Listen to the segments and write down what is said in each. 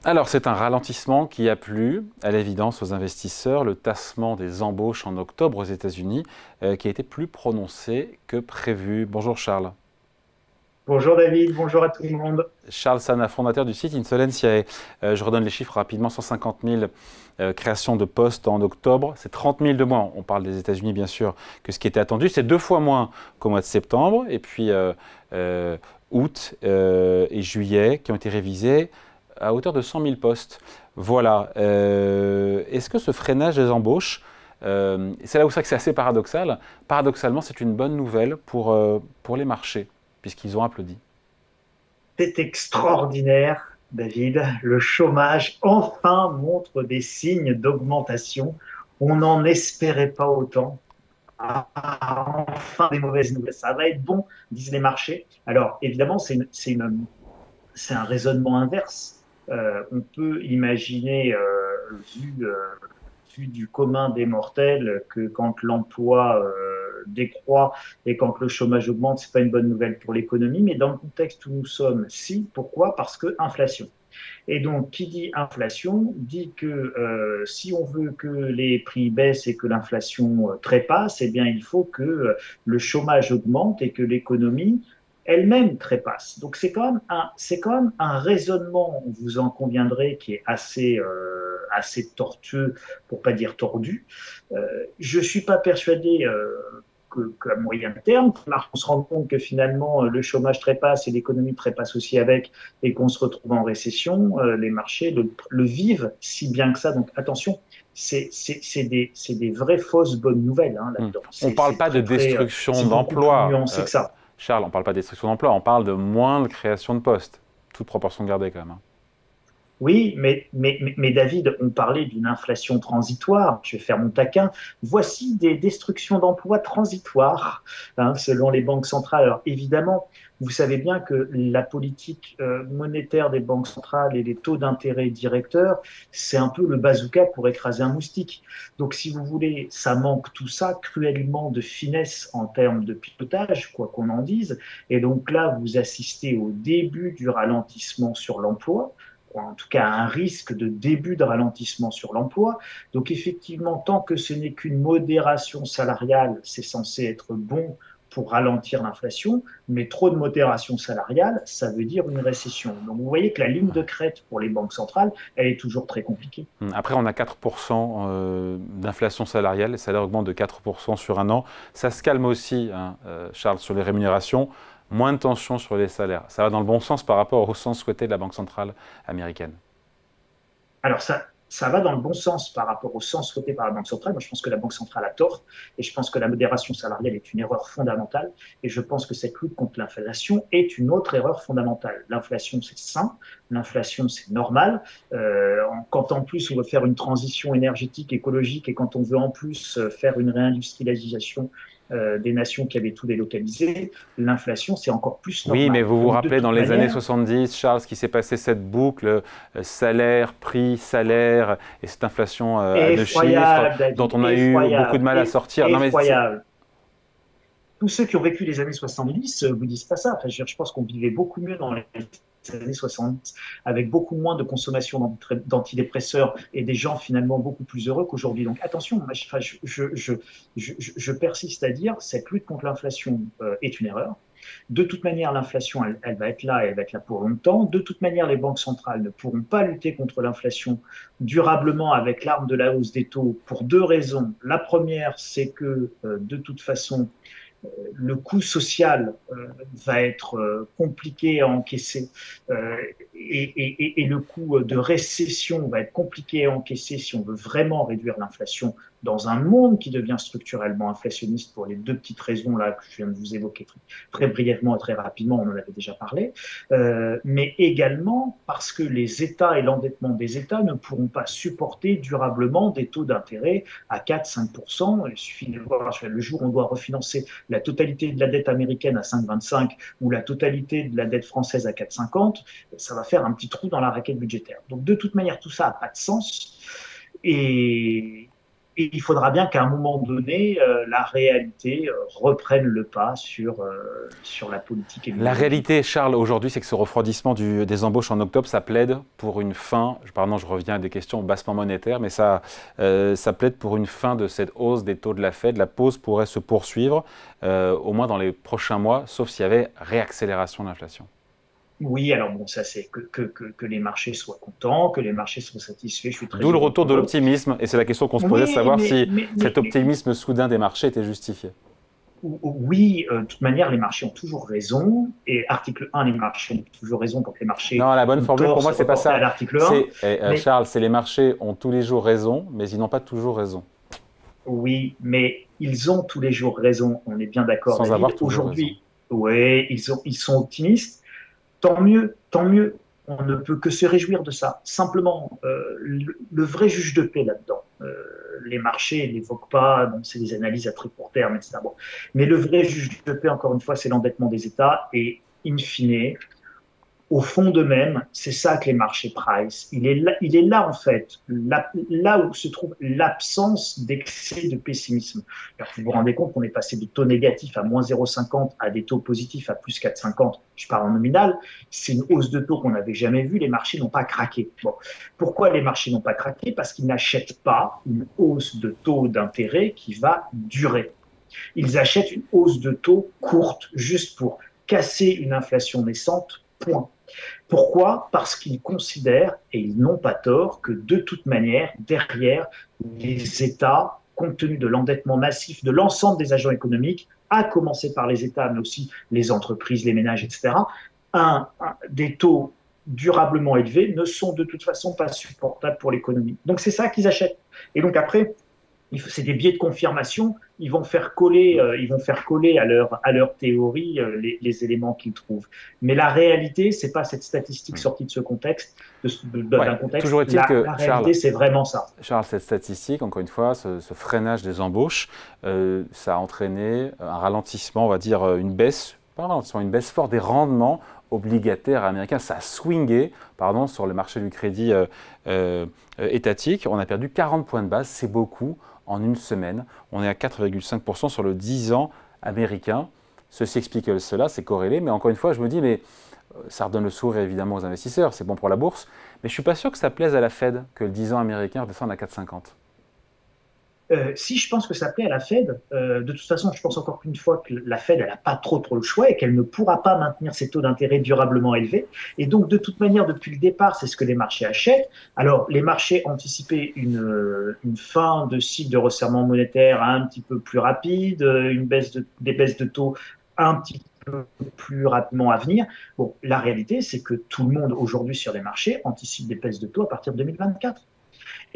Alors, c'est un ralentissement qui a plu, à l'évidence, aux investisseurs. Le tassement des embauches en octobre aux États-Unis qui a été plus prononcé que prévu. Bonjour Charles. Bonjour David, bonjour à tout le monde. Charles Sana, fondateur du site Insolentiae. Je redonne les chiffres rapidement. 150 000 créations de postes en octobre. C'est 30 000 de moins. On parle des États-Unis, bien sûr, que ce qui était attendu. C'est 2 fois moins qu'au mois de septembre. Et puis, août et juillet qui ont été révisés à hauteur de 100 000 postes. Voilà. Est-ce que ce freinage des embauches, c'est là où c'est assez paradoxal, paradoxalement, c'est une bonne nouvelle pour les marchés, puisqu'ils ont applaudi. C'est extraordinaire, David. Le chômage enfin montre des signes d'augmentation. On n'en espérait pas autant. Enfin des mauvaises nouvelles. Ça va être bon, disent les marchés. Alors évidemment, c'est un raisonnement inverse. On peut imaginer, vu, euh, vu du commun des mortels, que quand l'emploi décroît et quand le chômage augmente, c'est pas une bonne nouvelle pour l'économie. Mais dans le contexte où nous sommes, si. Pourquoi? Parce que inflation. Et donc, qui dit inflation dit que si on veut que les prix baissent et que l'inflation trépasse, eh bien, il faut que le chômage augmente et que l'économie elle-même trépasse. Donc, c'est quand même un raisonnement, vous en conviendrez, qui est assez tortueux, pour pas dire tordu. Je suis pas persuadé qu'à moyen terme, on se rend compte que finalement le chômage trépasse et l'économie trépasse aussi avec, et qu'on se retrouve en récession, les marchés le vivent si bien que ça. Donc attention, c'est des vraies fausses bonnes nouvelles hein, Hmm. là-dedans. On ne parle pas de destruction C'est beaucoup plus d'emplois, nuancé que ça. Charles, on ne parle pas de destruction d'emplois, on parle de moins de création de postes. Toute proportion gardée quand même, hein. Oui, mais David, on parlait d'une inflation transitoire. Je vais faire mon taquin. Voici des destructions d'emplois transitoires, hein, selon les banques centrales. Alors évidemment, vous savez bien que la politique monétaire des banques centrales et les taux d'intérêt directeurs, c'est un peu le bazooka pour écraser un moustique. Donc, si vous voulez, ça manque tout ça cruellement de finesse en termes de pilotage, quoi qu'on en dise. Et donc là, vous assistez au début du ralentissement sur l'emploi, en tout cas un risque de début de ralentissement sur l'emploi. Donc effectivement, tant que ce n'est qu'une modération salariale, c'est censé être bon pour ralentir l'inflation, mais trop de modération salariale, ça veut dire une récession. Donc vous voyez que la ligne de crête pour les banques centrales, elle est toujours très compliquée. Après, on a 4% d'inflation salariale, les salaires augmentent de 4% sur un an. Ça se calme aussi, hein, Charles, sur les rémunérations. Moins de tension sur les salaires. Ça va dans le bon sens par rapport au sens souhaité de la Banque centrale américaine. Alors ça va dans le bon sens par rapport au sens souhaité par la Banque centrale. Moi, je pense que la Banque centrale a tort et je pense que la modération salariale est une erreur fondamentale et je pense que cette lutte contre l'inflation est une autre erreur fondamentale. L'inflation, c'est sain, l'inflation, c'est normal. Quand en plus on veut faire une transition énergétique, écologique et quand on veut en plus faire une réindustrialisation des nations qui avaient tout délocalisé, l'inflation, c'est encore plus Oui, mais normal. vous vous Donc de rappelez dans toute les années manière, 70, Charles, ce qui s'est passé, cette boucle salaire, prix, salaire, et cette inflation à deux chiffres effroyable, dont David, on a eu beaucoup de effroyable, mal à sortir. Non, mais effroyable. Tous ceux qui ont vécu les années 70 vous disent pas ça. Enfin, je pense qu'on vivait beaucoup mieux dans les années 70, avec beaucoup moins de consommation d'antidépresseurs et des gens finalement beaucoup plus heureux qu'aujourd'hui. Donc attention, moi, je persiste à dire cette lutte contre l'inflation est une erreur. De toute manière, l'inflation, elle va être là et elle va être là pour longtemps. De toute manière, les banques centrales ne pourront pas lutter contre l'inflation durablement avec l'arme de la hausse des taux pour deux raisons. La première, c'est que de toute façon, le coût social va être compliqué à encaisser et le coût de récession va être compliqué à encaisser si on veut vraiment réduire l'inflation dans un monde qui devient structurellement inflationniste pour les deux petites raisons là que je viens de vous évoquer très brièvement et très rapidement, on en avait déjà parlé, mais également parce que les États et l'endettement des États ne pourront pas supporter durablement des taux d'intérêt à 4-5%. Il suffit de voir le jour où on doit refinancer la totalité de la dette américaine à 5,25 ou la totalité de la dette française à 4,50, ça va faire un petit trou dans la raquette budgétaire. Donc de toute manière, tout ça n'a pas de sens. Et et il faudra bien qu'à un moment donné, la réalité reprenne le pas sur la politique et La l'idéologie. réalité, Charles, aujourd'hui, c'est que ce refroidissement des embauches en octobre, ça plaide pour une fin, pardon, je reviens à des questions bassement monétaires, mais ça plaide pour une fin de cette hausse des taux de la Fed. La pause pourrait se poursuivre, au moins dans les prochains mois, sauf s'il y avait réaccélération de l'inflation. Oui, alors bon, ça c'est que les marchés soient contents, que les marchés soient satisfaits, je suis très D'où le heureux retour de pour eux. l'optimisme, et c'est la question qu'on se posait, Oui, savoir si cet mais optimisme soudain des marchés était justifié. oui, de toute manière, les marchés ont toujours raison. Et article 1, les marchés ont toujours raison quand les marchés Non, la bonne ont formule pour tort moi, se c'est pas reporter à ça. l'article 1. Mais Charles, c'est les marchés ont tous les jours raison, mais ils n'ont pas toujours raison, oui, mais ils ont tous les jours raison. On est bien d'accord, sans avoir David. toujours raison. Aujourd'hui, oui, ils sont optimistes. Tant mieux, tant mieux. On ne peut que se réjouir de ça. Simplement, le vrai juge de paix là-dedans, les marchés n'évoquent pas, bon, c'est des analyses à très court terme, etc. Bon. Mais le vrai juge de paix, encore une fois, c'est l'endettement des États et, in fine, au fond d'eux-mêmes, c'est ça que les marchés price. Il est là en fait, là où se trouve l'absence d'excès de pessimisme. Alors, vous vous rendez compte qu'on est passé de taux négatifs à moins 0,50 à des taux positifs à plus 4,50. Je parle en nominal. C'est une hausse de taux qu'on n'avait jamais vue. Les marchés n'ont pas craqué. Bon. Pourquoi les marchés n'ont pas craqué? Parce qu'ils n'achètent pas une hausse de taux d'intérêt qui va durer. Ils achètent une hausse de taux courte, juste pour casser une inflation naissante, point. Pourquoi? Parce qu'ils considèrent, et ils n'ont pas tort, que de toute manière, derrière, les États, compte tenu de l'endettement massif de l'ensemble des agents économiques, à commencer par les États, mais aussi les entreprises, les ménages, etc., des taux durablement élevés ne sont de toute façon pas supportables pour l'économie. Donc c'est ça qu'ils achètent. Et donc après, c'est des biais de confirmation. Ils vont faire coller à leur théorie les éléments qu'ils trouvent. Mais la réalité, c'est pas cette statistique sortie de ce contexte, d'un Ouais, contexte. toujours est-il que, La réalité, Charles, c'est vraiment ça. Charles, cette statistique, encore une fois, ce freinage des embauches, ça a entraîné un ralentissement, on va dire une baisse, pas un ralentissement, une baisse forte des rendements obligataires américains. Ça a swingé, pardon, sur le marché du crédit étatique. On a perdu 40 points de base, c'est beaucoup en une semaine. On est à 4,5% sur le 10 ans américain. Ceci explique cela, c'est corrélé. Mais encore une fois, je me dis, mais ça redonne le sourire évidemment aux investisseurs, c'est bon pour la bourse. Mais je ne suis pas sûr que ça plaise à la Fed que le 10 ans américain redescende à 4,50. Si je pense que ça plaît à la Fed, de toute façon, je pense encore qu'une fois que la Fed, elle n'a pas trop le choix et qu'elle ne pourra pas maintenir ses taux d'intérêt durablement élevés. Et donc, de toute manière, depuis le départ, c'est ce que les marchés achètent. Alors, les marchés anticipaient une fin de cycle de resserrement monétaire un petit peu plus rapide, des baisses de taux un petit peu plus rapidement à venir. Bon, la réalité, c'est que tout le monde aujourd'hui sur les marchés anticipe des baisses de taux à partir de 2024.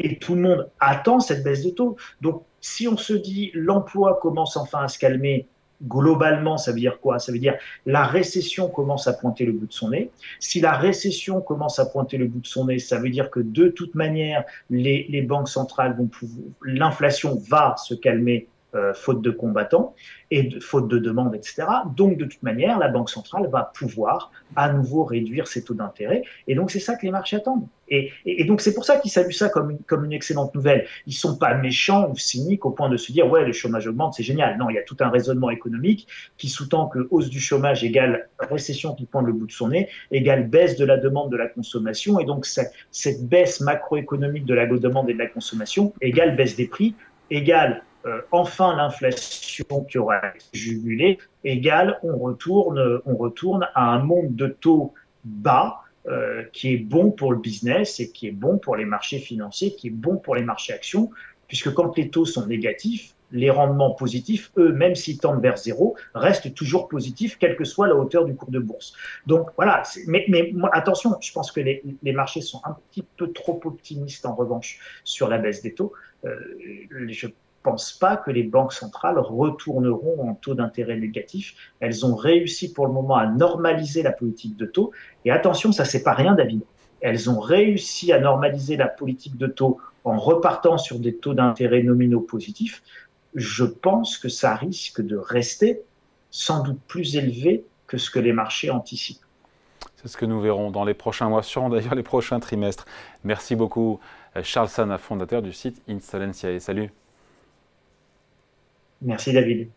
Et tout le monde attend cette baisse de taux. Donc, si on se dit l'emploi commence enfin à se calmer, globalement, ça veut dire quoi? Ça veut dire la récession commence à pointer le bout de son nez. Si la récession commence à pointer le bout de son nez, ça veut dire que de toute manière, les banques centrales vont pouvoir, l'inflation va se calmer. Faute de combattants et faute de demande, etc. Donc, de toute manière, la Banque centrale va pouvoir à nouveau réduire ses taux d'intérêt. Et donc, c'est ça que les marchés attendent. Et donc, c'est pour ça qu'ils saluent ça comme une excellente nouvelle. Ils ne sont pas méchants ou cyniques au point de se dire, ouais, le chômage augmente, c'est génial. Non, il y a tout un raisonnement économique qui sous-tend que hausse du chômage égale récession qui pointe le bout de son nez, égale baisse de la demande de la consommation. Et donc, cette baisse macroéconomique de la demande et de la consommation égale baisse des prix, égale enfin l'inflation qui aura été jugulée, égale on retourne à un monde de taux bas qui est bon pour le business et qui est bon pour les marchés financiers, qui est bon pour les marchés actions, puisque quand les taux sont négatifs, les rendements positifs, eux, même s'ils tendent vers zéro, restent toujours positifs, quelle que soit la hauteur du cours de bourse. Donc voilà, mais attention, je pense que les marchés sont un petit peu trop optimistes en revanche sur la baisse des taux. Je pense pas que les banques centrales retourneront en taux d'intérêt négatif. Elles ont réussi pour le moment à normaliser la politique de taux. Et attention, ça c'est pas rien, David. Elles ont réussi à normaliser la politique de taux en repartant sur des taux d'intérêt nominaux positifs. Je pense que ça risque de rester sans doute plus élevé que ce que les marchés anticipent. C'est ce que nous verrons dans les prochains mois, sûrement d'ailleurs les prochains trimestres. Merci beaucoup, Charles Sana, fondateur du site Insolentiae. Salut. Merci David.